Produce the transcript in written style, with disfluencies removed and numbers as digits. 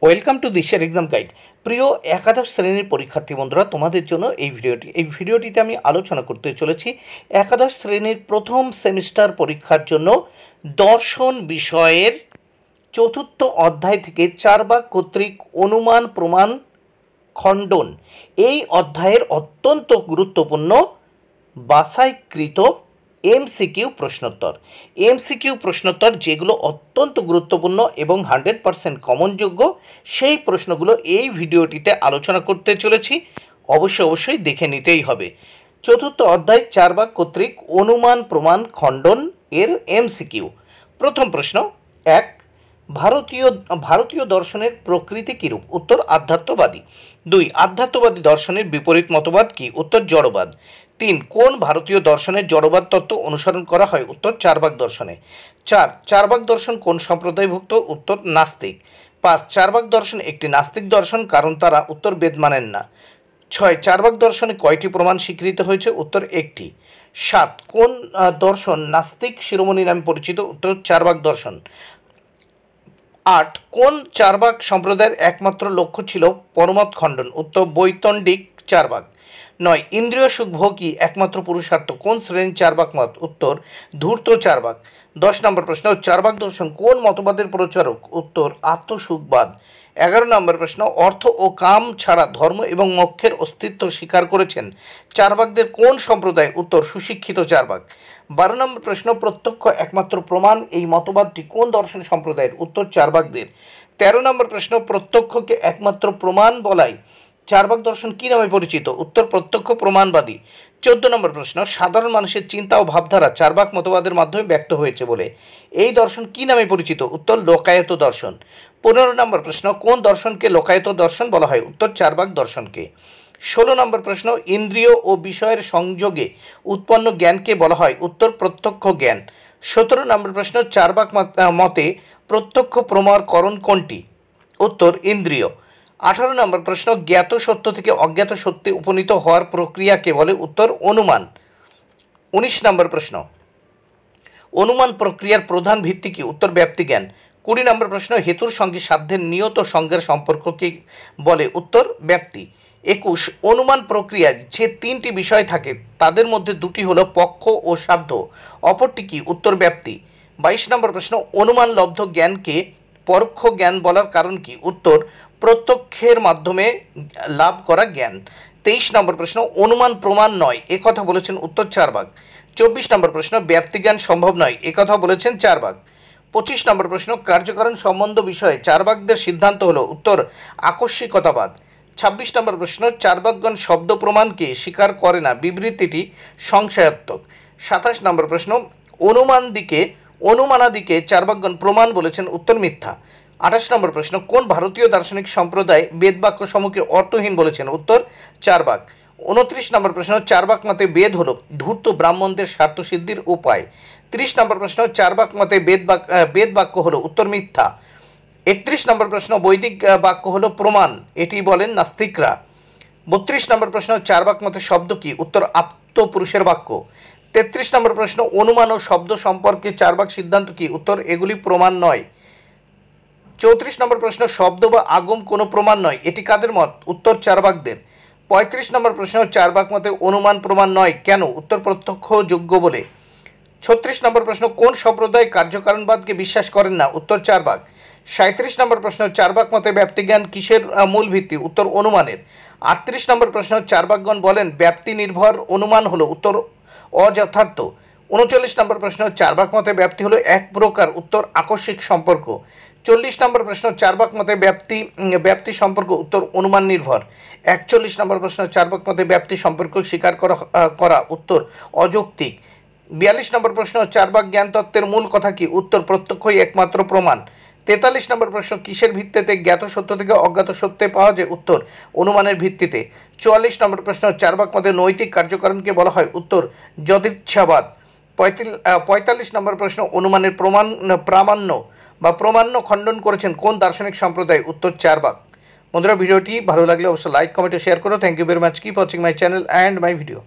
Welcome to দিশার exam guide. প্রিয় একাদশ শ্রেণীর পরীক্ষার্থী বন্ধুরা, তোমাদের জন্য এই ভিডিওটিতে আমি আলোচনা করতে চলেছি একাদশ শ্রেণীর প্রথম সেমিস্টার পরীক্ষার জন্য দর্শন বিষয়ের চতুর্থ অধ্যায় থেকে 4 ভাগ কর্তৃক অনুমান প্রমাণ খণ্ডন এই অধ্যায়ের অত্যন্ত গুরুত্বপূর্ণ বাছাইকৃত এমসিকিউ প্রশ্নোত্তর যেগুলো অত্যন্ত গুরুত্বপূর্ণ এবং 100% কমনযোগ্য, সেই প্রশ্নগুলো এই ভিডিওটিতে আলোচনা করতে চলেছি। অবশ্যই দেখে নিতেই হবে। চতুর্থ অধ্যায় 4 ভাগ কর্তৃক অনুমান প্রমাণ খণ্ডন এর এমসিকিউ। প্রথম প্রশ্ন 1, ভারতীয় দর্শনের প্রকৃতি কিরূপ? উত্তর আধ্যাত্মবাদী। 2, আধ্যাত্মবাদী দর্শনের বিপরীত মতবাদ কি? উত্তর জড়বাদ। 3, কোন ভারতীয় দর্শনের জড়বাদ তত্ত্ব অনুসরণ করা হয়? উত্তর চারবাক দর্শনে। 4, চারবাক দর্শন কোন সম্প্রদায়ভুক্ত? উত্তর নাস্তিক। 5, চারবাক দর্শন একটি নাস্তিক দর্শন কারণ তারা উত্তর বেদ মানেন না। 6, চারবাক দর্শনে কয়টি প্রমাণ স্বীকৃত হয়েছে? উত্তর 1টি। 7, কোন দর্শন নাস্তিক শিরোমণি নামে পরিচিত? উত্তর চারবাক দর্শন। 8, কোন চারবাক সম্প্রদায়ের একমাত্র লক্ষ্য ছিল পরমত খণ্ডন? উত্তর বৈতণ্ডিক চারবাক। 9, ইন্দ্রিয় সুখ ভোগই একমাত্র পুরুষার্থ কোন শ্রেণীর চারবাক মত? উত্তর ধূর্ত চারবাক। 10 নম্বর প্রশ্ন, চারবাক দর্শন কোন মতবাদের প্রচারক? উত্তর আত্মসুখবাদ। 11 নম্বর প্রশ্ন, অর্থ ও কাম ছাড়া ধর্ম এবং মোক্ষের অস্তিত্ব স্বীকার করেছেন চারবাকদের কোন সম্প্রদায়? উত্তর সুশিক্ষিত চারবাক। 12 নম্বর প্রশ্ন, প্রত্যক্ষ একমাত্র প্রমাণ এই মতবাদটি কোন দর্শন সম্প্রদায়ের? উত্তর চারবাকদের। 13 নম্বর প্রশ্ন, প্রত্যক্ষকে একমাত্র প্রমাণ বলায় চারবাক দর্শন কী নামে পরিচিত? উত্তর প্রত্যক্ষ প্রমাণবাদী। 14 নম্বর প্রশ্ন, সাধারণ মানুষের চিন্তা ও ভাবধারা চারবাক মতবাদের মাধ্যমে ব্যক্ত হয়েছে বলে এই দর্শন কী নামে পরিচিত? উত্তর লোকায়ত দর্শন। 15 নম্বর প্রশ্ন, কোন দর্শনকে লোকায়ত দর্শন বলা হয়? উত্তর চারবাক দর্শনকে। 16 নম্বর প্রশ্ন, ইন্দ্রিয় ও বিষয়ের সংযোগে উৎপন্ন জ্ঞানকে বলা হয়? উত্তর প্রত্যক্ষ জ্ঞান। 17 নম্বর প্রশ্ন, চারবাক মতে প্রত্যক্ষ প্রমাণকরণ কোনটি? উত্তর ইন্দ্রিয়। 18 নম্বর প্রশ্ন, জ্ঞাত সত্য থেকে অজ্ঞাত সত্যে উপনীত হওয়ার প্রক্রিয়াকে বলে? উত্তর অনুমান। 19 নম্বর প্রশ্ন, অনুমান প্রক্রিয়ার প্রধান ভিত্তি কি? উত্তর ব্যাপ্তিজ্ঞান। 20 নম্বর প্রশ্ন, হেতুর সঙ্গে সাধ্যের নিয়ত সংজ্ঞার সম্পর্ককে বলে? উত্তর ব্যাপ্তি। 21, অনুমান প্রক্রিয়ায় যে 3টি বিষয় থাকে তাদের মধ্যে 2টি হলো পক্ষ ও সাধ্য, অপরটি কি? উত্তর ব্যাপ্তি। 22 নম্বর প্রশ্ন, অনুমান লব্ধ জ্ঞানকে পরোক্ষ জ্ঞান বলার কারণ কি? উত্তর প্রত্যক্ষের মাধ্যমে লাভ করা জ্ঞান। 23 নম্বর প্রশ্ন, অনুমান প্রমাণ নয় এ কথা বলেছেন? উত্তর চারবাক। 24 নম্বর প্রশ্ন, ব্যাপ্তিজ্ঞান সম্ভব নয় এ কথা বলেছেন চারবাক। 25 নম্বর প্রশ্ন, কার্যকারণ সম্বন্ধ বিষয়ে চারবাকদের সিদ্ধান্ত হলো? উত্তর আকস্মিকতাবাদ। 26 নম্বর প্রশ্ন, চারবাকগণ শব্দ প্রমাণকে স্বীকার করে না, বিবৃতিটি সংশয়াত্মক। 27 নম্বর প্রশ্ন, অনুমানাদিকে চারবাকগণ প্রমাণ বলেছেন? উত্তর মিথ্যা। 28 নম্বর প্রশ্ন, কোন ভারতীয় দার্শনিক সম্প্রদায় বেদবাক্য সমূহকে অর্থহীন বলেছেন? উত্তর চারবাক। 29 নম্বর প্রশ্ন, চারবাক মতে বেদ হলো ধূর্ত ব্রাহ্মণদের স্বার্থসিদ্ধির উপায়। 30 নম্বর প্রশ্ন, চারবাক মতে বেদ বাক্য হলো? উত্তর মিথ্যা। 31 নম্বর প্রশ্ন, বৈদিক বাক্য হলো প্রমাণ, এটি বলেন নাস্তিকরা। 32 নম্বর প্রশ্ন, চারবাক মতে শব্দ কি? উত্তর আত্মপুরুষের বাক্য। 33 নম্বর প্রশ্ন, অনুমান ও শব্দ সম্পর্কে চারবাক সিদ্ধান্ত কি? উত্তর এগুলি প্রমাণ নয়। 34 নম্বর প্রশ্ন, শব্দ বা আগম কোনো প্রমাণ নয়, এটি কাদের মত? উত্তর চারবাকদের। 35 নম্বর প্রশ্ন, চারবাক মতে অনুমান প্রমাণ নয় কেন? উত্তর প্রত্যক্ষ যোগ্য বলে। 36 নম্বর প্রশ্ন, কোন সম্প্রদায় কার্যকারণবাদকে বিশ্বাস করেন না? উত্তর চারবাক। 37 নম্বর প্রশ্ন, চারবাক মতে ব্যাপ্তিজ্ঞান কিসের মূল ভিত্তি? উত্তর অনুমানের। 38 নম্বর প্রশ্ন, চারবাকগণ বলেন ব্যাপ্তি নির্ভর অনুমান হলো? উত্তর অযথার্থ। 39 নম্বর প্রশ্ন, চারবাক মতে ব্যাপ্তি হলো এক প্রকার? উত্তর আকস্মিক সম্পর্ক। 40 নম্বর প্রশ্ন, চারবাক মতে ব্যাপ্তি সম্পর্ক? উত্তর অনুমান নির্ভর। 41 নম্বর প্রশ্ন, চারবাক মতে ব্যাপ্তি সম্পর্ক স্বীকার করা? উত্তর অযৌক্তিক। 42 নম্বর প্রশ্ন, চারবাক জ্ঞান তত্ত্বের মূল কথা কি? উত্তর প্রত্যক্ষই একমাত্র প্রমাণ। 43 নম্বর প্রশ্ন, কিসের ভিত্তিতে জ্ঞাত সত্য থেকে অজ্ঞাত সত্যে পাওয়া যায়? উত্তর অনুমানের ভিত্তিতে। 44 নম্বর প্রশ্ন, চারবাক মতে নৈতিক কার্যকারণকে বলা হয়? উত্তর যদিচ্ছাবাদ। 45 নম্বর প্রশ্ন, অনুমানের প্রামাণ্য খণ্ডন করেছেন কোন দার্শনিক সম্প্রদায়? উত্তর চারবাক। বন্ধুরা, ভিডিওটি ভালো লাগলে অবশ্যই লাইক, কমেন্ট ও শেয়ার করো। Thank you very much. Keep watching my channel and my video.